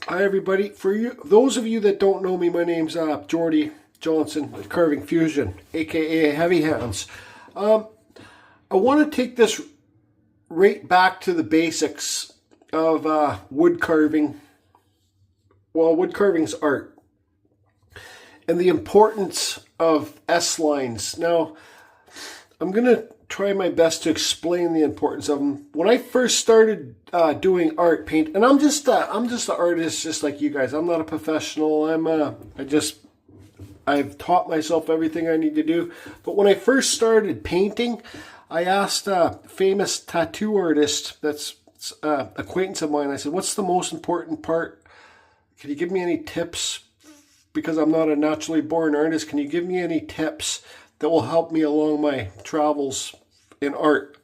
Hi everybody. For you, those of you that don't know me, my name's Jordy Johnson with Carving Fusion, aka Heavy Hands. I want to take this right back to the basics of wood carving. Well, wood carving's art, and the importance of S-lines. Now, I'm going to try my best to explain the importance of them. When I first started doing art paint, and I'm just an artist just like you guys. I'm not a professional. I've taught myself everything I need to do. But when I first started painting, I asked a famous tattoo artist that's an acquaintance of mine. I said, "What's the most important part? Can you give me any tips? Because I'm not a naturally born artist. Can you give me any tips that will help me along my travels in art?"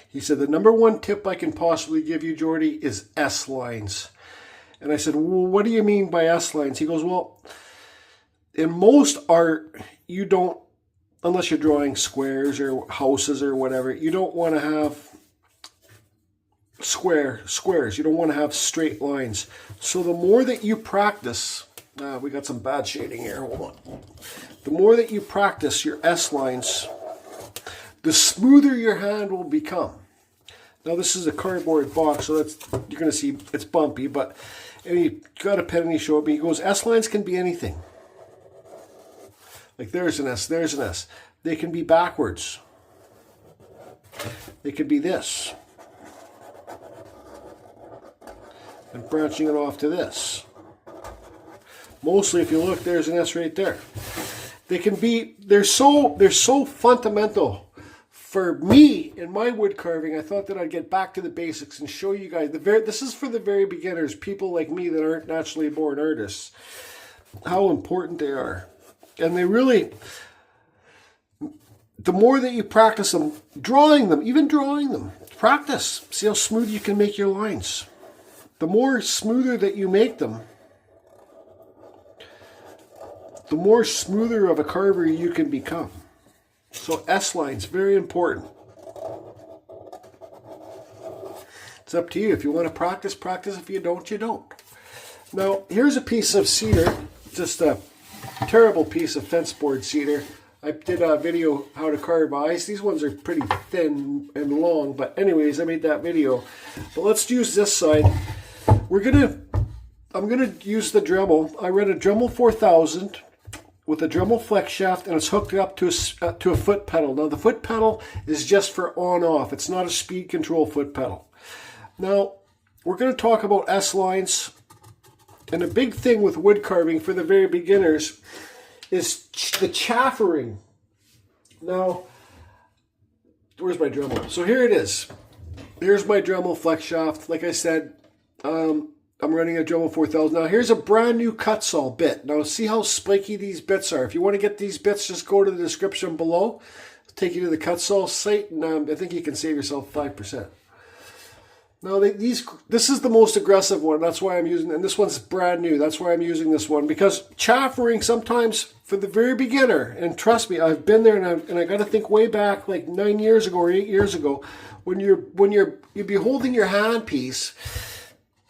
He said, "The number one tip I can possibly give you, Jordy, is S-lines." And I said, "Well, what do you mean by S-lines?" He goes, "Well, in most art, you don't, unless you're drawing squares or houses or whatever, you don't want to have squares. You don't want to have straight lines. So the more that you practice," we got some bad shading here, hold on. "The more that you practice your S-lines, the smoother your hand will become." Now this is a cardboard box, so that's, you're going to see it's bumpy, but and he got a pen and he showed me. He goes, "S-lines can be anything. Like there's an S, there's an S. They can be backwards. They could be this. And branching it off to this. Mostly, if you look, there's an S right there. They can be, they're so fundamental. For me, in my wood carving, I thought that I'd get back to the basics and show you guys, this is for the very beginners, people like me that aren't naturally born artists, how important they are. And they really, the more that you practice them, even drawing them, practice. See how smooth you can make your lines. The more smoother that you make them, the more smoother of a carver you can become. So S-lines, very important. It's up to you. If you want to practice, practice. If you don't, you don't. Now, here's a piece of cedar, just a terrible piece of fence board cedar. I did a video how to carve eyes. These ones are pretty thin and long, but anyways, I made that video. But let's use this side. I'm gonna use the Dremel. I read a Dremel 4000 with a Dremel flex shaft, and it's hooked up to a foot pedal. Now the foot pedal is just for on-off. It's not a speed control foot pedal. Now we're going to talk about S-lines, and a big thing with wood carving for the very beginners is the chaffering. Now, where's my Dremel? So here it is. Here's my Dremel flex shaft. Like I said, I'm running a Dremel 4000. Now here's a brand new Kutzall bit. Now see how spiky these bits are. If you want to get these bits, just go to the description below. It'll take you to the Kutzall site, and I think you can save yourself 5%. Now this is the most aggressive one. That's why I'm using, and this one's brand new. That's why I'm using this one, because chaffering sometimes for the very beginner, and trust me, I've been there, and I got to think way back, like 9 years ago or 8 years ago, when you'd be holding your handpiece,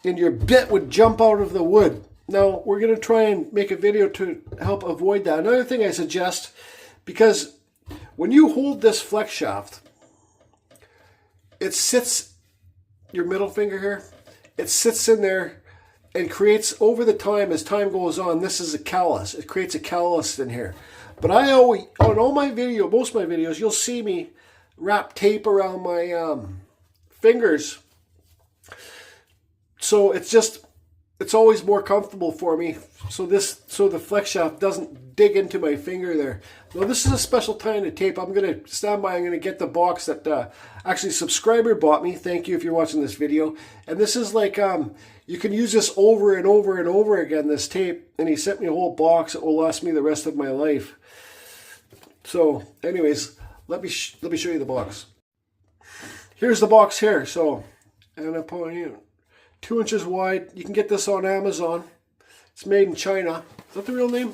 and your bit would jump out of the wood. Now, we're going to try and make a video to help avoid that. Another thing I suggest, because when you hold this flex shaft, it sits, your middle finger here, it sits in there and creates, over the time, as time goes on, this is a callus. It creates a callus in here. But I always, on all my videos, most of my videos, you'll see me wrap tape around my fingers. So it's always more comfortable for me. So the flex shaft doesn't dig into my finger there. Now this is a special time to tape. I'm going to stand by. I'm going to get the box that actually a subscriber bought me. Thank you if you're watching this video. And this is like, you can use this over and over and over again, this tape. And he sent me a whole box that will last me the rest of my life. So anyways, let me show you the box. Here's the box here. So, and I'm pulling in. 2 inches wide. You can get this on Amazon. It's made in China. Is that the real name?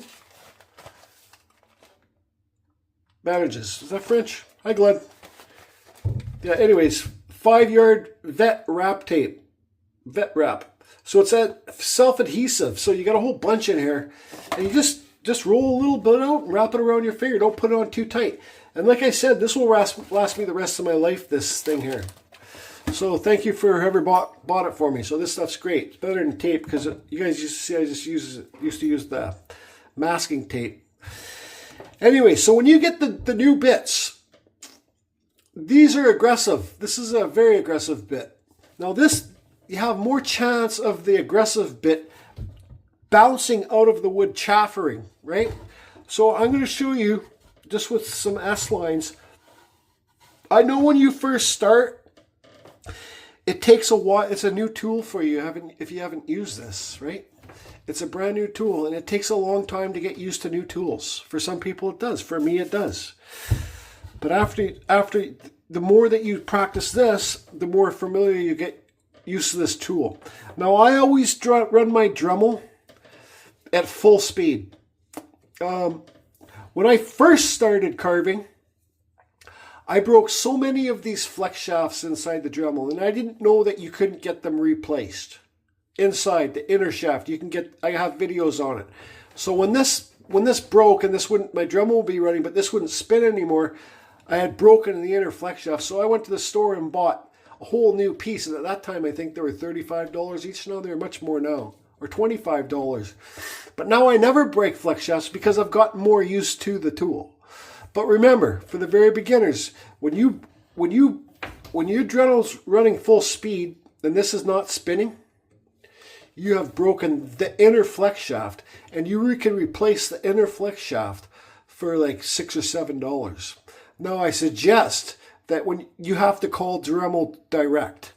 Madrels. Is that French? Hi, Glenn. Yeah, anyways, 5-yard vet wrap tape. Vet wrap. So it's that self-adhesive. So you got a whole bunch in here, and you just roll a little bit out and wrap it around your finger. Don't put it on too tight. And like I said, this will last me the rest of my life, this thing here. So thank you for whoever bought it for me. So this stuff's great. It's better than tape, because you guys used to see I just used to use the masking tape. Anyway, so when you get the new bits, these are aggressive. This is a very aggressive bit. Now this, you have more chance of the aggressive bit bouncing out of the wood chaffering, right? So I'm going to show you just with some S-lines. I know when you first start, it takes a while. It's a new tool for you if you haven't used this, right? It's a brand new tool, and it takes a long time to get used to new tools. For some people it does. For me it does. But after the more that you practice this, the more familiar you get used to this tool. Now I always run my Dremel at full speed. When I first started carving, I broke so many of these flex shafts inside the Dremel, and I didn't know that you couldn't get them replaced. Inside the inner shaft, I have videos on it. So when this broke, and my Dremel would be running, but this wouldn't spin anymore, I had broken the inner flex shaft. So I went to the store and bought a whole new piece. And at that time, I think they were $35 each. Now they're much more now, or $25. But now I never break flex shafts because I've gotten more used to the tool. But remember, for the very beginners, when your Dremel's running full speed and this is not spinning, you have broken the inner flex shaft, and you can replace the inner flex shaft for like $6 or $7. Now I suggest that when you have to call Dremel direct.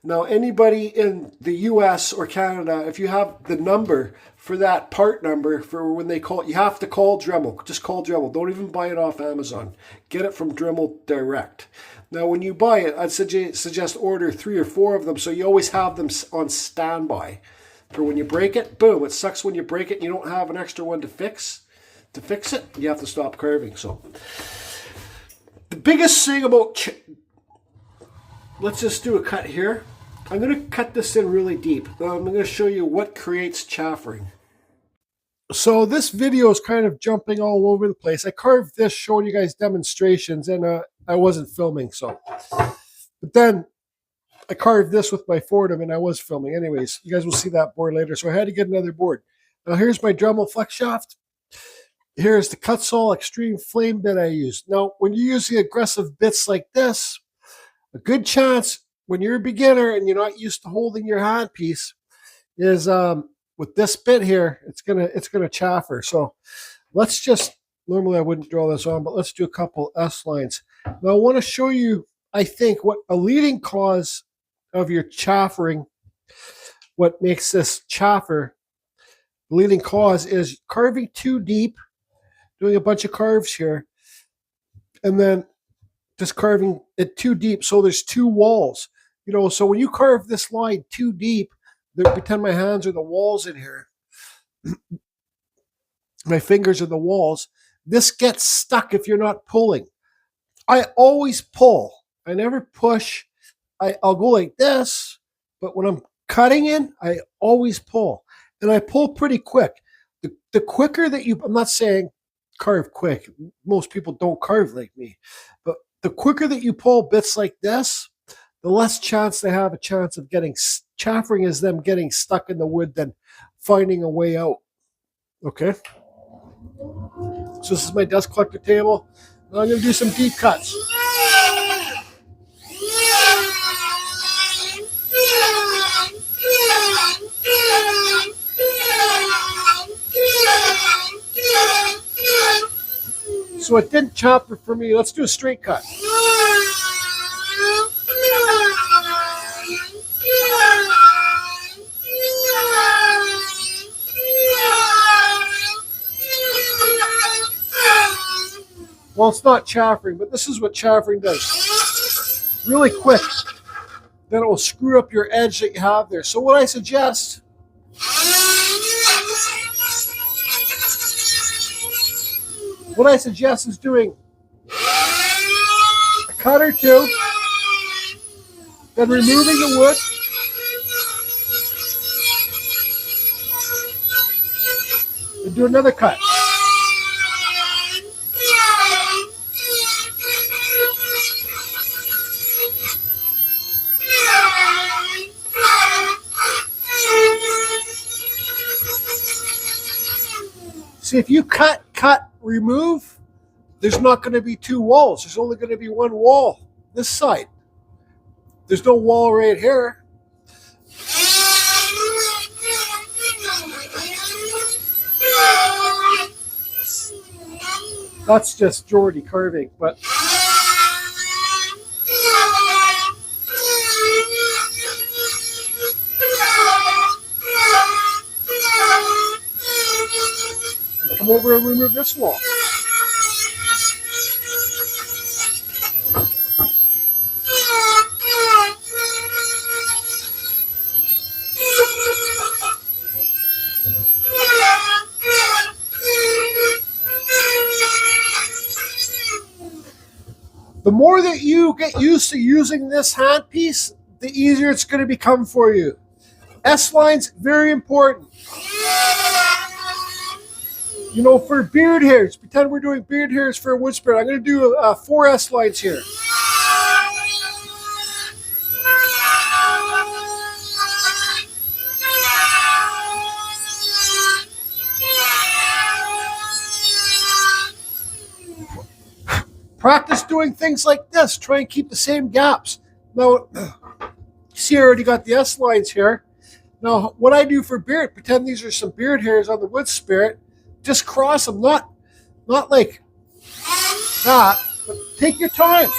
Now anybody in the US or Canada, if you have the number for that part number for when they call it, you have to call Dremel. Just call Dremel. Don't even buy it off Amazon. Get it from Dremel direct. Now when you buy it, I'd suggest order 3 or 4 of them, so you always have them on standby. For when you break it, boom, it sucks when you break it and you don't have an extra one to fix it. You have to stop carving. So the biggest thing about, let's just do a cut here. I'm going to cut this in really deep. I'm going to show you what creates chaffering. So this video is kind of jumping all over the place. I carved this showing you guys demonstrations, and I wasn't filming. But then I carved this with my Foredom, and I was filming. Anyways, you guys will see that board later. So I had to get another board. Now here's my Dremel flex shaft. Here's the Kutzall extreme flame bit I used. Now when you're using aggressive bits like this, a good chance when you're a beginner and you're not used to holding your handpiece is with this bit here, it's gonna chaffer. So let's just, normally I wouldn't draw this on, but let's do a couple S lines. Now I want to show you, I think, what a leading cause of your chaffering, what makes this chaffer, the leading cause is carving too deep, doing a bunch of carves here, and then just carving it too deep. So there's 2 walls. You know, so when you carve this line too deep, pretend my hands are the walls in here. My fingers are the walls. This gets stuck if you're not pulling. I always pull. I never push. I'll go like this, but when I'm cutting in, I always pull. And I pull pretty quick. The quicker that you, I'm not saying carve quick. Most people don't carve like me. But the quicker that you pull bits like this, the less chance they have a chance of getting chaffering is them getting stuck in the wood than finding a way out. Okay? So this is my dust collector table. Now I'm going to do some deep cuts. So it didn't chopper for me. Let's do a straight cut. Well, it's not chaffering, but this is what chaffering does. Really quick. Then it will screw up your edge that you have there. So what I suggest, is doing a cut or 2, then removing the wood, and do another cut. See, if you cut, remove, there's not going to be two walls. There's only going to be one wall this side. There's no wall right here. That's just Geordie carving, but come over and remove this wall. The more that you get used to using this handpiece, the easier it's going to become for you. S-lines, very important. You know, for beard hairs, pretend we're doing beard hairs for a wood spirit. I'm going to do 4 S-lines here. Practice doing things like this. Try and keep the same gaps. Now, see, I already got the S-lines here. Now, what I do for beard, pretend these are some beard hairs on the wood spirit. Just cross them, not like that, but take your time.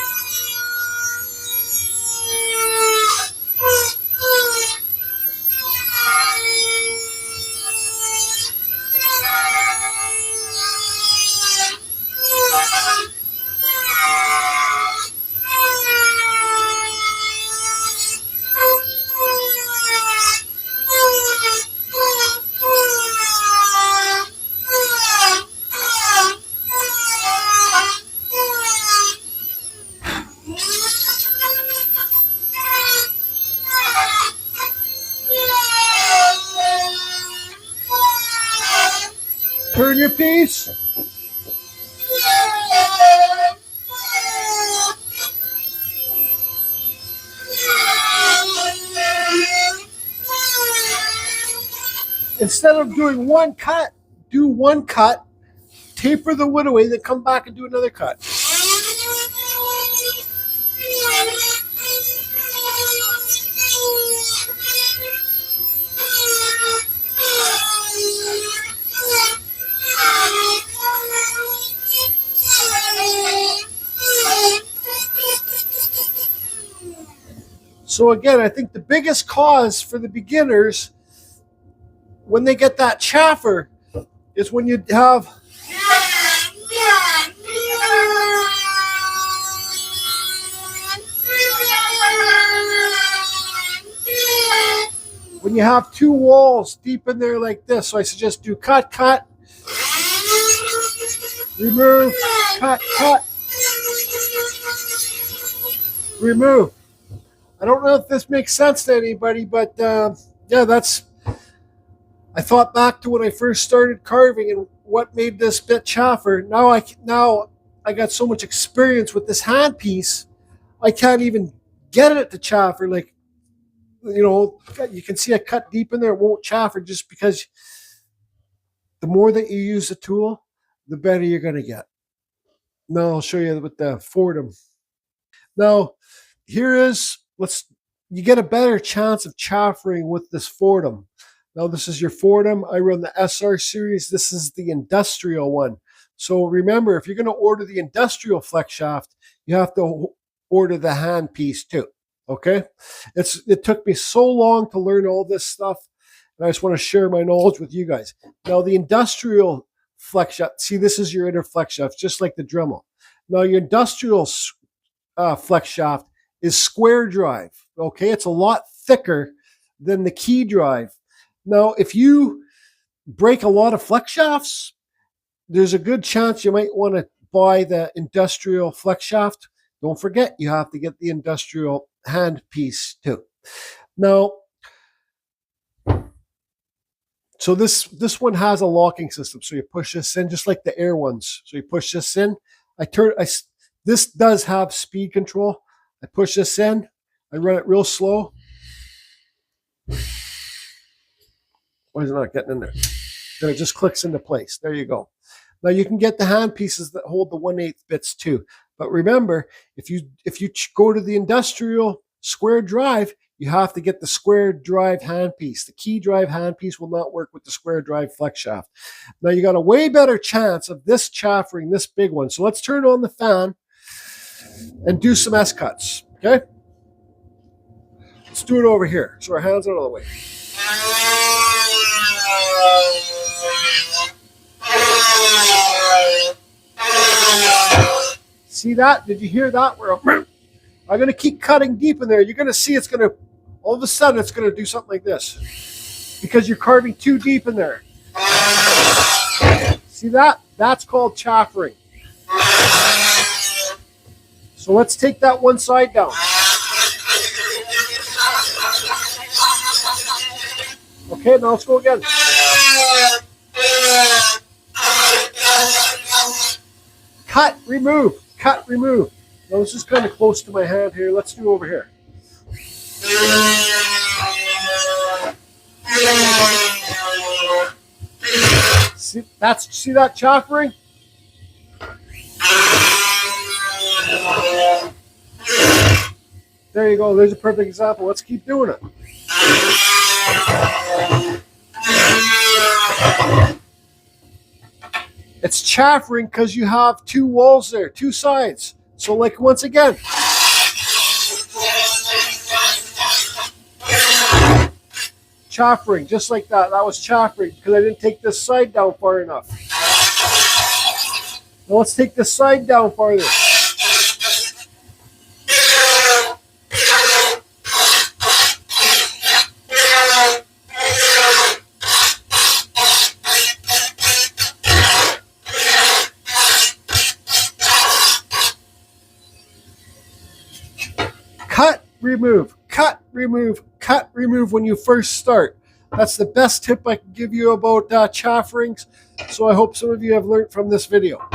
Turn your piece. Instead of doing one cut, do one cut, taper the wood away, then come back and do another cut. So again, I think the biggest cause for the beginners when they get that chaffer is when you have two walls deep in there like this. So I suggest do cut, remove, cut, remove. I don't know if this makes sense to anybody, but yeah, I thought back to when I first started carving and what made this bit chaffer. Now I got so much experience with this handpiece, I can't even get it to chaffer. Like, you know, you can see I cut deep in there, it won't chaffer just because the more that you use the tool, the better you're going to get. Now I'll show you with the Foredom. Now, here is, you get a better chance of chaffering with this Foredom. Now this is your Foredom. I run the SR series. This is the industrial one. So remember, if you're going to order the industrial flex shaft, you have to order the handpiece too. Okay? It took me so long to learn all this stuff, and I just want to share my knowledge with you guys. Now the industrial flex shaft, see, this is your inner flex shaft, just like the Dremel. Now your industrial flex shaft is square drive. Okay, it's a lot thicker than the key drive. Now, if you break a lot of flex shafts, there's a good chance you might want to buy the industrial flex shaft. Don't forget, you have to get the industrial handpiece too. Now, So this one has a locking system. So you push this in just like the air ones. So you push this in. This does have speed control. I push this in. I run it real slow. Why is it not getting in there? Then it just clicks into place. There you go. Now you can get the handpieces that hold the 1/8 bits too. But remember, if you go to the industrial square drive, you have to get the square drive handpiece. The key drive handpiece will not work with the square drive flex shaft. Now you got a way better chance of this chaffering, this big one. So let's turn on the fan and do some S-cuts, okay? Let's do it over here. So our hands out of the way. See that? Did you hear that? I'm going to keep cutting deep in there. You're going to see it's going to, all of a sudden, it's going to do something like this. Because you're carving too deep in there. See that? That's called chaffering. So let's take that one side down. Okay, now let's go again. Cut, remove, cut, remove. Now this is kind of close to my hand here. Let's do over here. See that chaffering? There you go. There's a perfect example. Let's keep doing it. It's chaffering because you have two walls there, two sides. So like once again. Chaffering, just like that. That was chaffering because I didn't take this side down far enough. Now let's take this side down farther. Cut, remove, cut, remove, cut, remove when you first start. That's the best tip I can give you about chafferings. So I hope some of you have learned from this video.